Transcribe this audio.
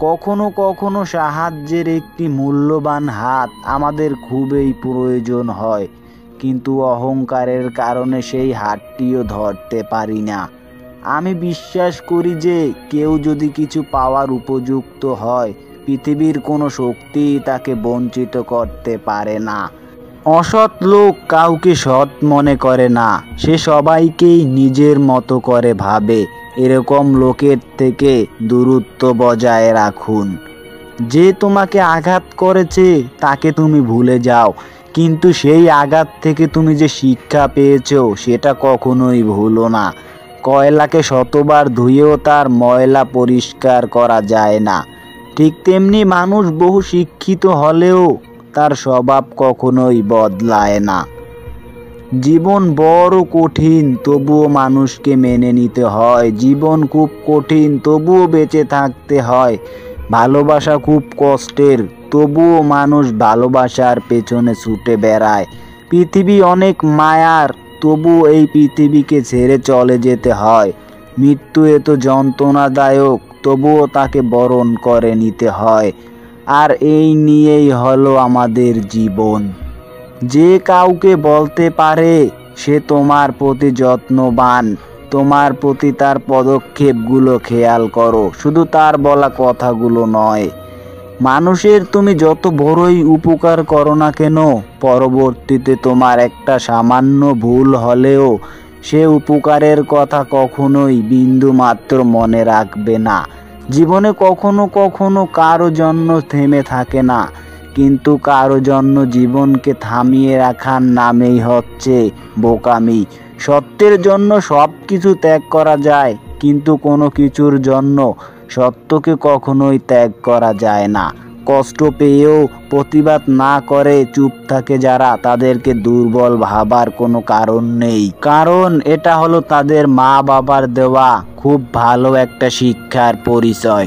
কখনো কখনো সাহায্যের একটি মূল্যবান হাত আমাদের খুবই প্রয়োজন হয়, কিন্তু অহংকারের কারণে সেই হাতটিও ধরতে পারি না। আমি বিশ্বাস করি যে কেউ যদি কিছু পাওয়ার উপযুক্ত হয়, পৃথিবীর কোনো শক্তি তাকে বঞ্চিত করতে পারে না। অসৎ লোক কাউকে সৎ মনে করে না, সে সবাইকেই নিজের মতো করে ভাবে। এরকম লোকের থেকে দূরত্ব বজায় রাখুন। যে তোমাকে আঘাত করেছে তাকে তুমি ভুলে যাও, কিন্তু সেই আঘাত থেকে তুমি যে শিক্ষা পেয়েছো সেটা কখনোই ভুলো না। কয়লাকে শতবার ধুয়েও তার ময়লা পরিষ্কার করা যায় না, ঠিক তেমনি মানুষ বহু শিক্ষিত হলেও তার স্বভাব কখনোই বদলায় না। জীবন বড় কঠিন, তবুও মানুষকে মেনে নিতে হয়। জীবন খুব কঠিন, তবুও বেঁচে থাকতে হয়। ভালোবাসা খুব কষ্টের, তবুও মানুষ ভালোবাসার পেছনে ছুটে বেড়ায়। পৃথিবী অনেক মায়ার, তবুও এই পৃথিবীকে ছেড়ে চলে যেতে হয়। মৃত্যু এত যন্ত্রণাদায়ক, তবুও তাকে বরণ করে নিতে হয়। আর এই নিয়েই হলো আমাদের জীবন। যে কাউকে বলতে পারে সে তোমার প্রতি যত্নবান, তোমার প্রতি তার পদক্ষেপগুলো খেয়াল করো, শুধু তার বলা কথাগুলো নয়। মানুষের তুমি যত বড়ই উপকার করো না কেন, পরবর্তীতে তোমার একটা সামান্য ভুল হলেও সে উপকারের কথা কখনোই বিন্দু মাত্র মনে রাখবে না। জীবনে কখনো কখনো কারো জন্য থেমে থাকে না, কিন্তু কারো জন্য জীবনকে থামিয়ে রাখার নামেই হচ্ছে বোকামি। সত্যের জন্য সব কিছু ত্যাগ করা যায়, কিন্তু কোনো কিছুর জন্য সত্যকে কখনোই ত্যাগ করা যায় না। কষ্ট পেয়েও প্রতিবাদ না করে চুপ থাকে যারা, তাদেরকে দুর্বল ভাবার কোনো কারণ নেই, কারণ এটা হলো তাদের মা বাবার দেওয়া খুব ভালো একটা শিক্ষার পরিচয়।